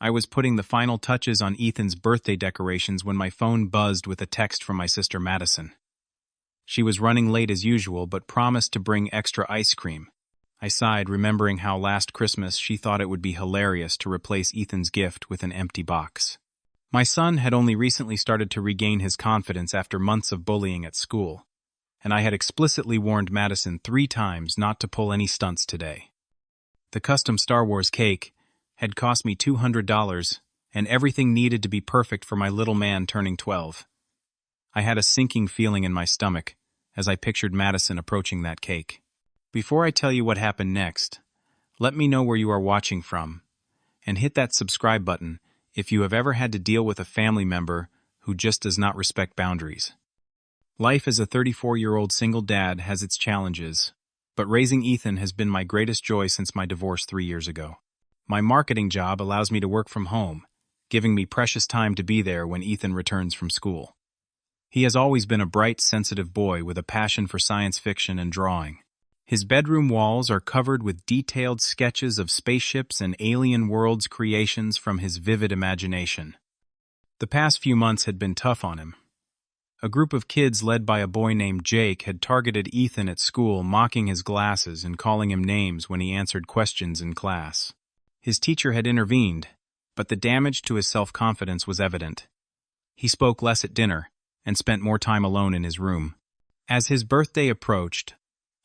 I was putting the final touches on Ethan's birthday decorations when my phone buzzed with a text from my sister Madison. She was running late as usual, but promised to bring extra ice cream. I sighed, remembering how last Christmas she thought it would be hilarious to replace Ethan's gift with an empty box. My son had only recently started to regain his confidence after months of bullying at school, and I had explicitly warned Madison 3 times not to pull any stunts today. The custom Star Wars cake had cost me $200, and everything needed to be perfect for my little man turning 12. I had a sinking feeling in my stomach as I pictured Madison approaching that cake. Before I tell you what happened next, let me know where you are watching from, and hit that subscribe button if you have ever had to deal with a family member who just does not respect boundaries. Life as a 34-year-old single dad has its challenges, but raising Ethan has been my greatest joy since my divorce 3 years ago. My marketing job allows me to work from home, giving me precious time to be there when Ethan returns from school. He has always been a bright, sensitive boy with a passion for science fiction and drawing. His bedroom walls are covered with detailed sketches of spaceships and alien worlds, creations from his vivid imagination. The past few months had been tough on him. A group of kids led by a boy named Jake had targeted Ethan at school, mocking his glasses and calling him names when he answered questions in class. His teacher had intervened, but the damage to his self-confidence was evident. He spoke less at dinner and spent more time alone in his room. As his birthday approached,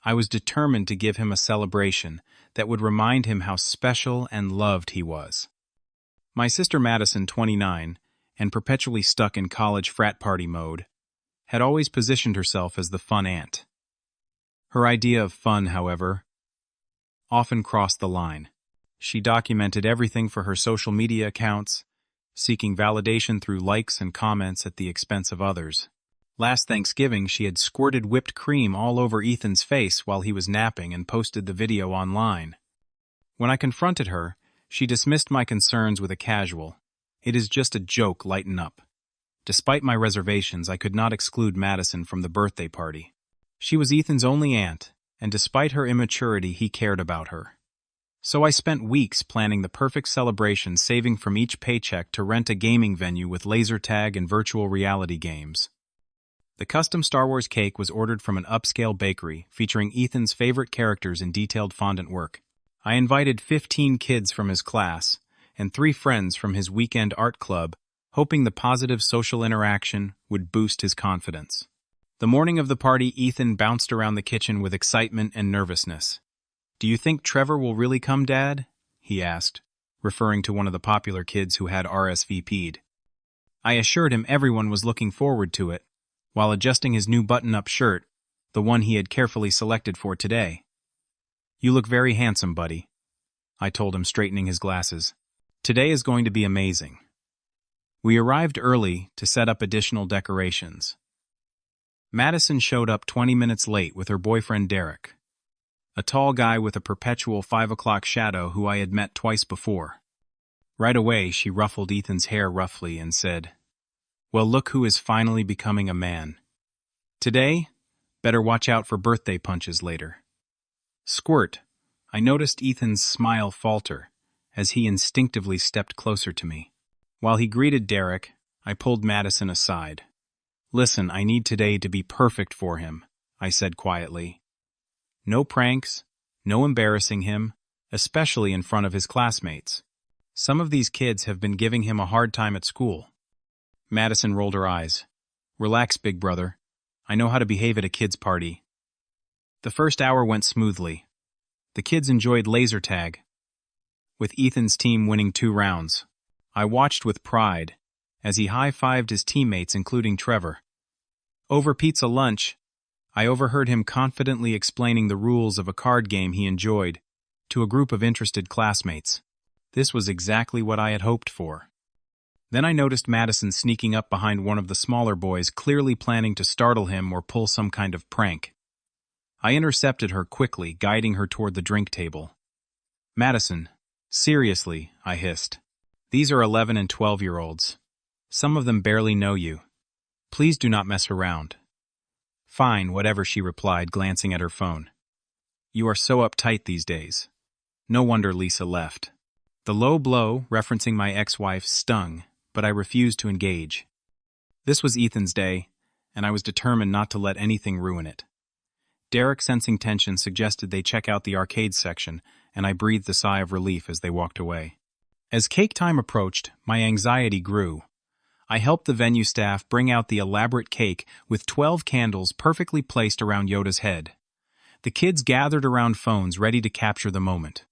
I was determined to give him a celebration that would remind him how special and loved he was. My sister Madison, 29, and perpetually stuck in college frat party mode, had always positioned herself as the fun aunt. Her idea of fun, however, often crossed the line. She documented everything for her social media accounts, seeking validation through likes and comments at the expense of others. Last Thanksgiving, she had squirted whipped cream all over Ethan's face while he was napping and posted the video online. When I confronted her, she dismissed my concerns with a casual, "It is just a joke, lighten up." Despite my reservations, I could not exclude Madison from the birthday party. She was Ethan's only aunt, and despite her immaturity, he cared about her. So I spent weeks planning the perfect celebration, saving from each paycheck to rent a gaming venue with laser tag and virtual reality games. The custom Star Wars cake was ordered from an upscale bakery, featuring Ethan's favorite characters in detailed fondant work. I invited 15 kids from his class and 3 friends from his weekend art club, hoping the positive social interaction would boost his confidence. The morning of the party, Ethan bounced around the kitchen with excitement and nervousness. "Do you think Trevor will really come, Dad?" he asked, referring to one of the popular kids who had RSVP'd. I assured him everyone was looking forward to it, while adjusting his new button-up shirt, the one he had carefully selected for today. "You look very handsome, buddy," I told him, straightening his glasses. "Today is going to be amazing." We arrived early to set up additional decorations. Madison showed up 20 minutes late with her boyfriend Derek, a tall guy with a perpetual 5 o'clock shadow who I had met twice before. Right away, she ruffled Ethan's hair roughly and said, "Well, look who is finally becoming a man. Today, better watch out for birthday punches later." Squirt. I noticed Ethan's smile falter as he instinctively stepped closer to me. While he greeted Derek, I pulled Madison aside. "Listen, I need today to be perfect for him," I said quietly. "No pranks, no embarrassing him, especially in front of his classmates. Some of these kids have been giving him a hard time at school." Madison rolled her eyes. "Relax, big brother. I know how to behave at a kid's party." The first hour went smoothly. The kids enjoyed laser tag, with Ethan's team winning 2 rounds. I watched with pride as he high-fived his teammates, including Trevor. Over pizza lunch, I overheard him confidently explaining the rules of a card game he enjoyed to a group of interested classmates. This was exactly what I had hoped for. Then I noticed Madison sneaking up behind one of the smaller boys, clearly planning to startle him or pull some kind of prank. I intercepted her quickly, guiding her toward the drink table. "Madison, seriously," I hissed. "These are 11 and 12-year-olds. Some of them barely know you. Please do not mess around." "Fine, whatever," she replied, glancing at her phone. "You are so uptight these days. No wonder Lisa left." The low blow, referencing my ex-wife, stung, but I refused to engage. This was Ethan's day, and I was determined not to let anything ruin it. Derek, sensing tension, suggested they check out the arcade section, and I breathed a sigh of relief as they walked away. As cake time approached, my anxiety grew. I helped the venue staff bring out the elaborate cake with 12 candles perfectly placed around Yoda's head. The kids gathered around phones ready to capture the moment.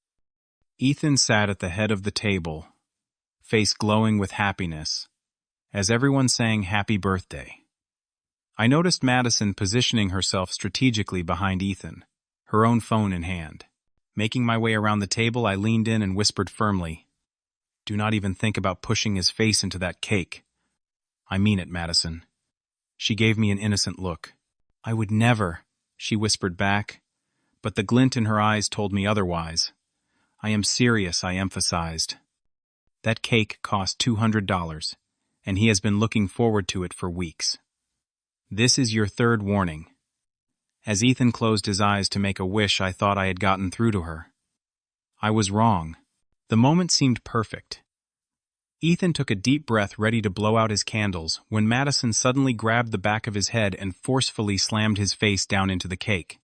Ethan sat at the head of the table, face glowing with happiness, as everyone sang happy birthday. I noticed Madison positioning herself strategically behind Ethan, her own phone in hand. Making my way around the table, I leaned in and whispered firmly, "Do not even think about pushing his face into that cake." "I mean it, Madison." She gave me an innocent look. "I would never," she whispered back, but the glint in her eyes told me otherwise. "I am serious," I emphasized. "That cake cost $200, and he has been looking forward to it for weeks. This is your third warning." As Ethan closed his eyes to make a wish, I thought I had gotten through to her. I was wrong. The moment seemed perfect. Ethan took a deep breath, ready to blow out his candles, when Madison suddenly grabbed the back of his head and forcefully slammed his face down into the cake.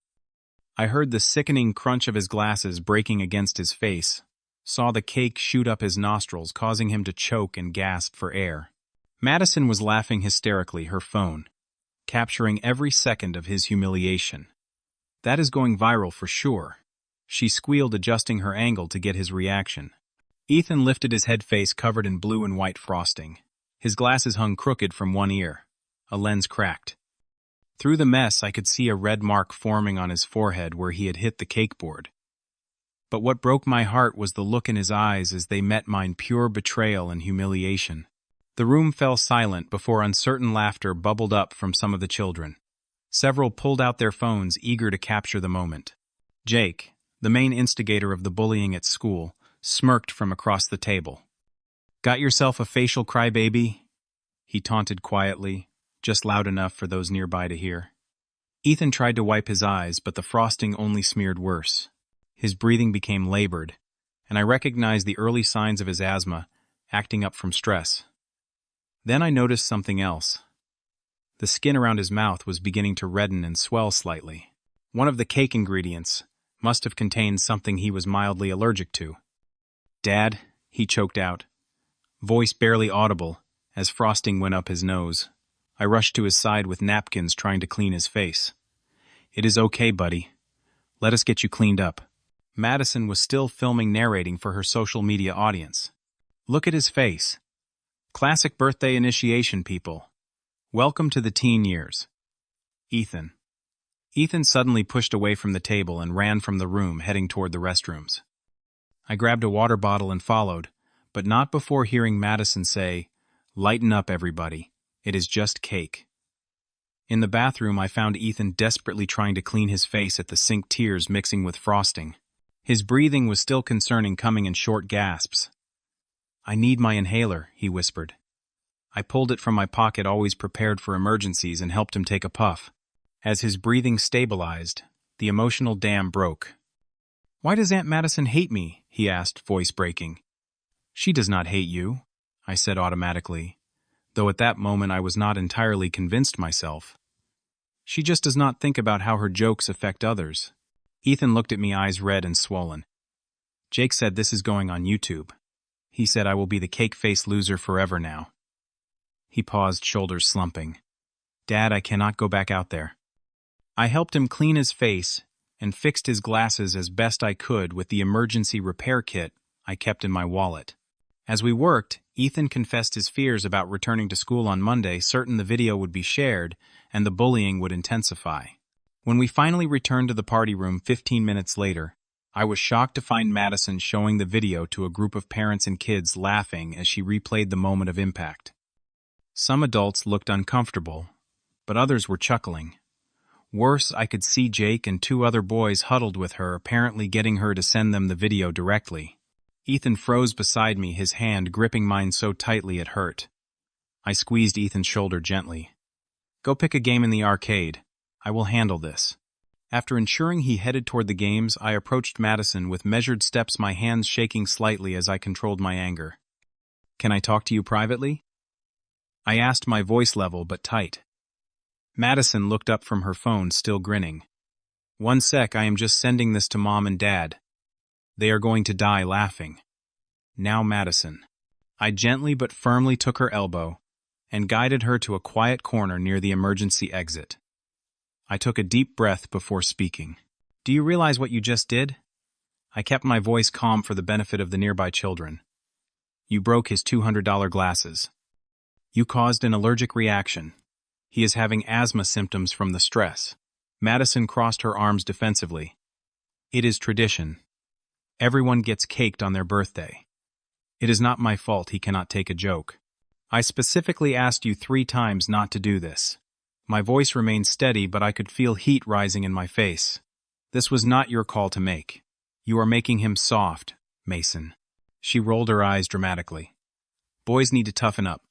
I heard the sickening crunch of his glasses breaking against his face, saw the cake shoot up his nostrils, causing him to choke and gasp for air. Madison was laughing hysterically, her phone capturing every second of his humiliation. "That is going viral for sure," she squealed, adjusting her angle to get his reaction. Ethan lifted his head, face covered in blue and white frosting. His glasses hung crooked from one ear. A lens cracked. Through the mess, I could see a red mark forming on his forehead where he had hit the cake board. But what broke my heart was the look in his eyes as they met mine, pure betrayal and humiliation. The room fell silent before uncertain laughter bubbled up from some of the children. Several pulled out their phones, eager to capture the moment. Jake, the main instigator of the bullying at school, smirked from across the table. "Got yourself a facial crybaby?" he taunted quietly, just loud enough for those nearby to hear. Ethan tried to wipe his eyes, but the frosting only smeared worse. His breathing became labored, and I recognized the early signs of his asthma, acting up from stress. Then I noticed something else. The skin around his mouth was beginning to redden and swell slightly. One of the cake ingredients must have contained something he was mildly allergic to. "Dad," he choked out, voice barely audible as frosting went up his nose. I rushed to his side with napkins, trying to clean his face. "It is okay, buddy. Let us get you cleaned up." Madison was still filming, narrating for her social media audience. "Look at his face. Classic birthday initiation, people. Welcome to the teen years. Ethan." Ethan suddenly pushed away from the table and ran from the room, heading toward the restrooms. I grabbed a water bottle and followed, but not before hearing Madison say, "Lighten up, everybody. It is just cake." In the bathroom, I found Ethan desperately trying to clean his face at the sink, tears mixing with frosting. His breathing was still concerning, coming in short gasps. "I need my inhaler," he whispered. I pulled it from my pocket, always prepared for emergencies, and helped him take a puff. As his breathing stabilized, the emotional dam broke. "Why does Aunt Madison hate me?" he asked, voice breaking. "She does not hate you," I said automatically, though at that moment I was not entirely convinced myself. "She just does not think about how her jokes affect others." Ethan looked at me, eyes red and swollen. "Jake said this is going on YouTube. He said I will be the cake-face loser forever now." He paused, shoulders slumping. "Dad, I cannot go back out there." I helped him clean his face and fixed his glasses as best I could with the emergency repair kit I kept in my wallet. As we worked, Ethan confessed his fears about returning to school on Monday, certain the video would be shared and the bullying would intensify. When we finally returned to the party room 15 minutes later, I was shocked to find Madison showing the video to a group of parents and kids, laughing as she replayed the moment of impact. Some adults looked uncomfortable, but others were chuckling. Worse, I could see Jake and 2 other boys huddled with her, apparently getting her to send them the video directly. Ethan froze beside me, his hand gripping mine so tightly it hurt. I squeezed Ethan's shoulder gently. "Go pick a game in the arcade. I will handle this." After ensuring he headed toward the games, I approached Madison with measured steps, my hands shaking slightly as I controlled my anger. "Can I talk to you privately?" I asked, my voice level but tight. Madison looked up from her phone, still grinning. "One sec, I am just sending this to Mom and Dad. They are going to die laughing." "Now, Madison." I gently but firmly took her elbow and guided her to a quiet corner near the emergency exit. I took a deep breath before speaking. "Do you realize what you just did?" I kept my voice calm for the benefit of the nearby children. "You broke his $200 glasses. You caused an allergic reaction. He is having asthma symptoms from the stress." Madison crossed her arms defensively. "It is tradition. Everyone gets caked on their birthday. It is not my fault he cannot take a joke. I specifically asked you 3 times not to do this." My voice remained steady, but I could feel heat rising in my face. "This was not your call to make. You are making him soft, Mason." She rolled her eyes dramatically. "Boys need to toughen up.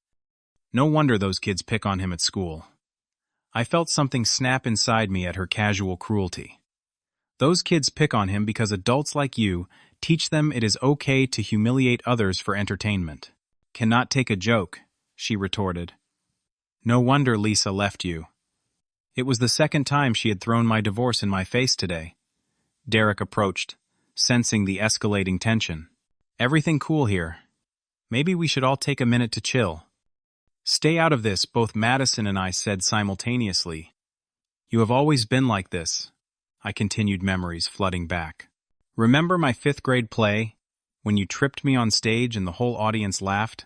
No wonder those kids pick on him at school." I felt something snap inside me at her casual cruelty. "Those kids pick on him because adults like you teach them it is okay to humiliate others for entertainment." "Cannot take a joke," she retorted. "No wonder Lisa left you." It was the second time she had thrown my divorce in my face today. Derek approached, sensing the escalating tension. "Everything cool here. Maybe we should all take a minute to chill." "Stay out of this," both Madison and I said simultaneously. "You have always been like this," I continued, memories flooding back. "Remember my 5th grade play, when you tripped me on stage and the whole audience laughed?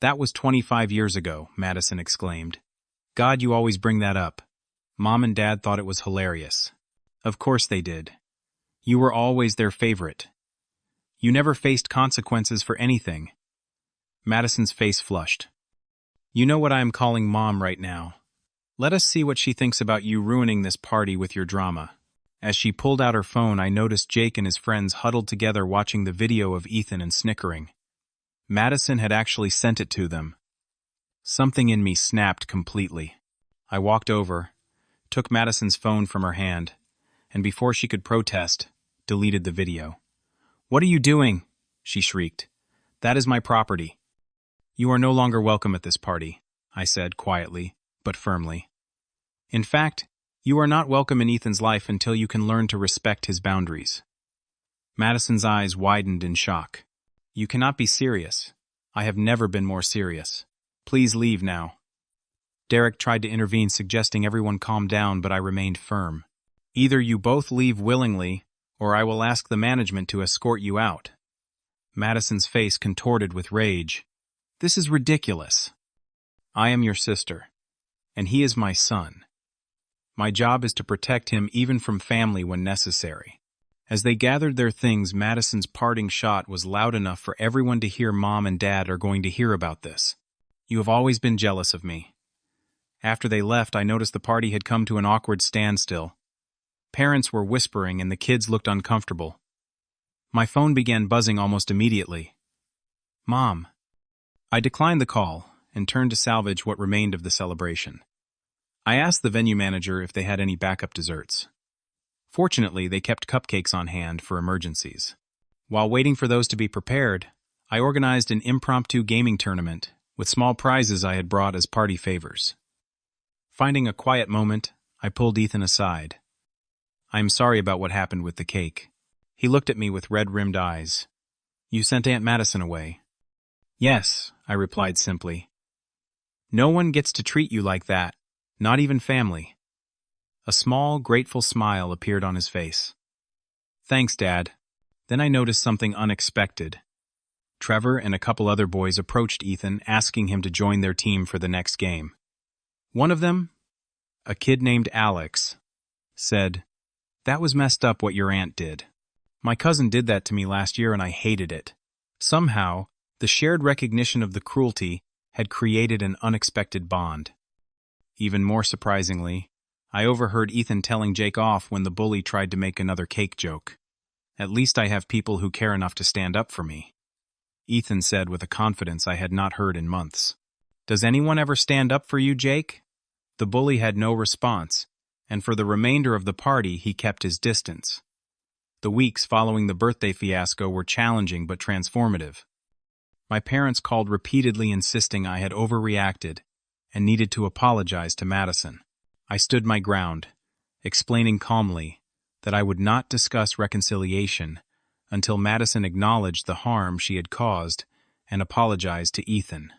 That was 25 years ago," Madison exclaimed. "God, you always bring that up. Mom and Dad thought it was hilarious." "Of course they did. You were always their favorite. You never faced consequences for anything." Madison's face flushed. "You know what I am calling Mom right now. Let us see what she thinks about you ruining this party with your drama." As she pulled out her phone, I noticed Jake and his friends huddled together watching the video of Ethan and snickering. Madison had actually sent it to them. Something in me snapped completely. I walked over, took Madison's phone from her hand, and before she could protest, deleted the video. "What are you doing?" she shrieked. "That is my property." "You are no longer welcome at this party," I said quietly, but firmly. "In fact, you are not welcome in Ethan's life until you can learn to respect his boundaries." Madison's eyes widened in shock. "You cannot be serious. I have never been more serious. Please leave now." Derek tried to intervene, suggesting everyone calm down, but I remained firm. "Either you both leave willingly, or I will ask the management to escort you out." Madison's face contorted with rage. "This is ridiculous. I am your sister, and he is my son. My job is to protect him even from family when necessary." As they gathered their things, Madison's parting shot was loud enough for everyone to hear. "Mom and Dad are going to hear about this. You have always been jealous of me." After they left, I noticed the party had come to an awkward standstill. Parents were whispering and the kids looked uncomfortable. My phone began buzzing almost immediately. "Mom." I declined the call and turned to salvage what remained of the celebration. I asked the venue manager if they had any backup desserts. Fortunately, they kept cupcakes on hand for emergencies. While waiting for those to be prepared, I organized an impromptu gaming tournament with small prizes I had brought as party favors. Finding a quiet moment, I pulled Ethan aside. "I am sorry about what happened with the cake." He looked at me with red-rimmed eyes. "You sent Aunt Madison away." "Yes," I replied simply. "No one gets to treat you like that, not even family." A small, grateful smile appeared on his face. "Thanks, Dad." Then I noticed something unexpected. Trevor and a couple other boys approached Ethan, asking him to join their team for the next game. One of them, a kid named Alex, said, "That was messed up what your aunt did. My cousin did that to me last year and I hated it." Somehow, the shared recognition of the cruelty had created an unexpected bond. Even more surprisingly, I overheard Ethan telling Jake off when the bully tried to make another cake joke. "At least I have people who care enough to stand up for me," Ethan said with a confidence I had not heard in months. "Does anyone ever stand up for you, Jake?" The bully had no response, and for the remainder of the party he kept his distance. The weeks following the birthday fiasco were challenging but transformative. My parents called repeatedly insisting I had overreacted and needed to apologize to Madison. I stood my ground, explaining calmly that I would not discuss reconciliation until Madison acknowledged the harm she had caused and apologized to Ethan.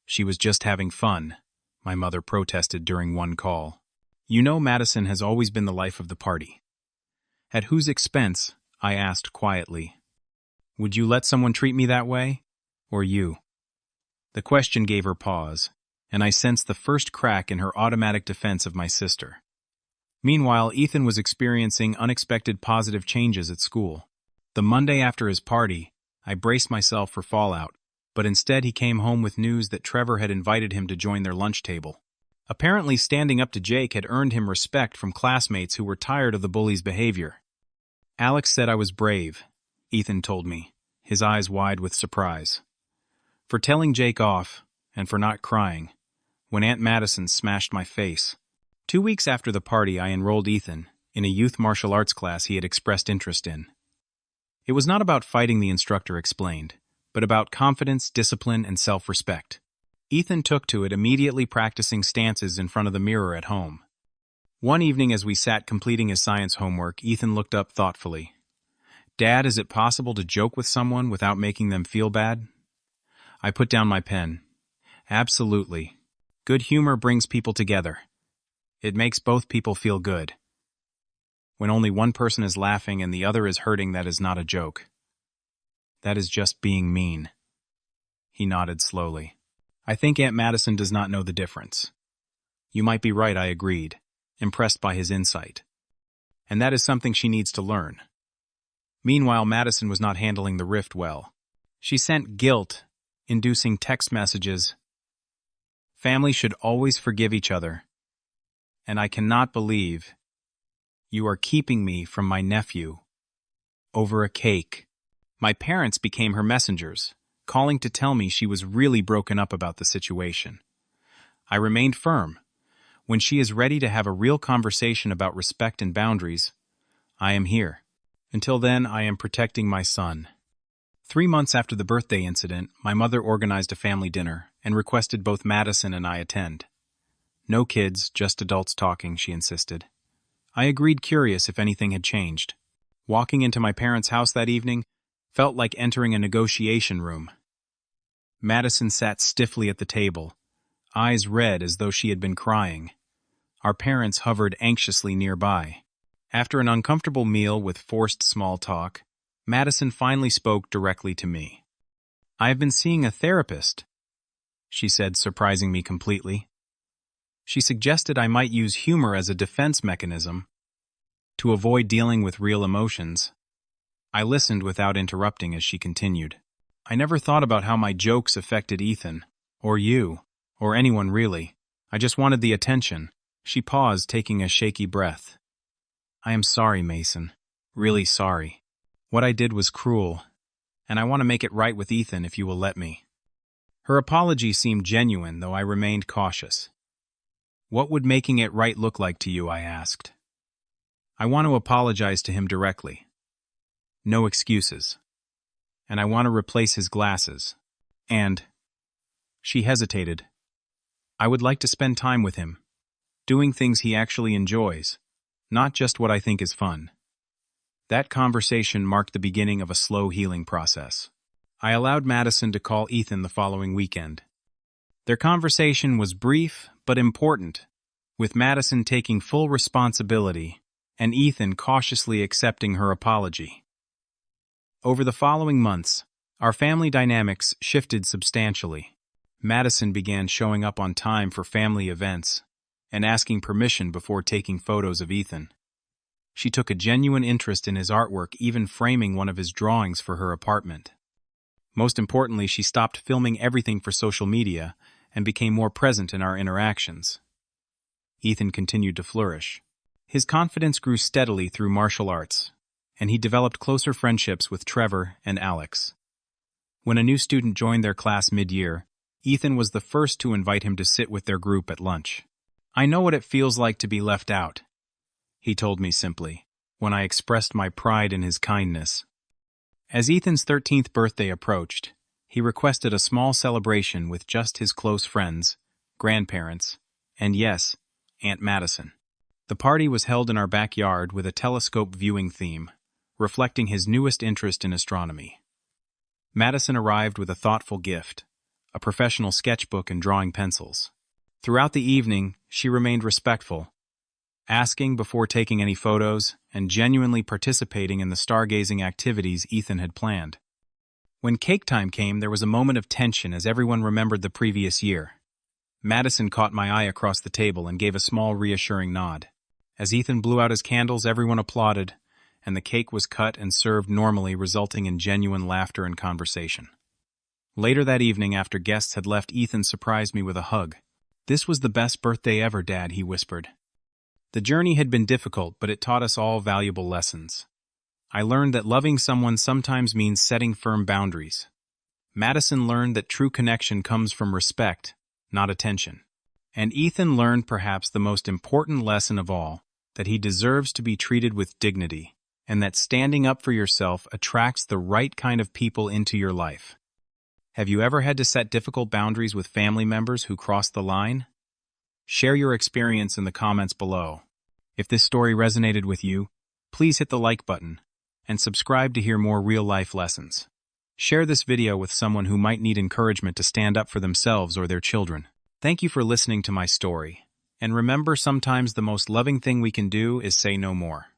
She was just having fun, my mother protested during one call. You know Madison has always been the life of the party. At whose expense? I asked quietly. Would you let someone treat me that way? Or you? The question gave her pause, and I sensed the first crack in her automatic defense of my sister. Meanwhile, Ethan was experiencing unexpected positive changes at school. The Monday after his party, I braced myself for fallout, but instead he came home with news that Trevor had invited him to join their lunch table. Apparently, standing up to Jake had earned him respect from classmates who were tired of the bully's behavior. Alex said I was brave, Ethan told me, his eyes wide with surprise. For telling Jake off, and for not crying, when Aunt Madison smashed my face. 2 weeks after the party, I enrolled Ethan in a youth martial arts class he had expressed interest in. It was not about fighting, the instructor explained, but about confidence, discipline, and self-respect. Ethan took to it, immediately practicing stances in front of the mirror at home. One evening as we sat completing his science homework, Ethan looked up thoughtfully. Dad, is it possible to joke with someone without making them feel bad? I put down my pen. Absolutely. Good humor brings people together. It makes both people feel good. When only one person is laughing and the other is hurting, that is not a joke. That is just being mean. He nodded slowly. I think Aunt Madison does not know the difference. You might be right, I agreed, impressed by his insight. And that is something she needs to learn. Meanwhile, Madison was not handling the rift well. She sent guilt-inducing text messages. Family should always forgive each other. And I cannot believe you are keeping me from my nephew over a cake. My parents became her messengers, calling to tell me she was really broken up about the situation. I remained firm. When she is ready to have a real conversation about respect and boundaries, I am here. Until then, I am protecting my son. 3 months after the birthday incident, my mother organized a family dinner and requested both Madison and I attend. No kids, just adults talking, she insisted. I agreed, curious if anything had changed. Walking into my parents' house that evening felt like entering a negotiation room. Madison sat stiffly at the table, eyes red as though she had been crying. Our parents hovered anxiously nearby. After an uncomfortable meal with forced small talk, Madison finally spoke directly to me. I have been seeing a therapist, she said, surprising me completely. She suggested I might use humor as a defense mechanism to avoid dealing with real emotions. I listened without interrupting as she continued. I never thought about how my jokes affected Ethan, or you, or anyone really. I just wanted the attention. She paused, taking a shaky breath. I am sorry, Mason. Really sorry. What I did was cruel, and I want to make it right with Ethan if you will let me. Her apology seemed genuine, though I remained cautious. What would making it right look like to you? I asked. I want to apologize to him directly. No excuses. And I want to replace his glasses. And... She hesitated. I would like to spend time with him, doing things he actually enjoys, not just what I think is fun. That conversation marked the beginning of a slow healing process. I allowed Madison to call Ethan the following weekend. Their conversation was brief but important, with Madison taking full responsibility and Ethan cautiously accepting her apology. Over the following months, our family dynamics shifted substantially. Madison began showing up on time for family events and asking permission before taking photos of Ethan. She took a genuine interest in his artwork, even framing one of his drawings for her apartment. Most importantly, she stopped filming everything for social media and became more present in our interactions. Ethan continued to flourish. His confidence grew steadily through martial arts, and he developed closer friendships with Trevor and Alex. When a new student joined their class mid-year, Ethan was the first to invite him to sit with their group at lunch. I know what it feels like to be left out, he told me simply, when I expressed my pride in his kindness. As Ethan's 13th birthday approached, he requested a small celebration with just his close friends, grandparents, and yes, Aunt Madison. The party was held in our backyard with a telescope viewing theme, reflecting his newest interest in astronomy. Madison arrived with a thoughtful gift, a professional sketchbook and drawing pencils. Throughout the evening, she remained respectful, asking before taking any photos and genuinely participating in the stargazing activities Ethan had planned. When cake time came, there was a moment of tension as everyone remembered the previous year. Madison caught my eye across the table and gave a small reassuring nod. As Ethan blew out his candles, everyone applauded, and the cake was cut and served normally, resulting in genuine laughter and conversation. Later that evening, after guests had left, Ethan surprised me with a hug. "This was the best birthday ever, Dad," he whispered. The journey had been difficult, but it taught us all valuable lessons. I learned that loving someone sometimes means setting firm boundaries. Madison learned that true connection comes from respect, not attention. And Ethan learned perhaps the most important lesson of all, that he deserves to be treated with dignity, and that standing up for yourself attracts the right kind of people into your life. Have you ever had to set difficult boundaries with family members who crossed the line? Share your experience in the comments below. If this story resonated with you, please hit the like button and subscribe to hear more real-life lessons. Share this video with someone who might need encouragement to stand up for themselves or their children. Thank you for listening to my story, and remember, sometimes the most loving thing we can do is say no more.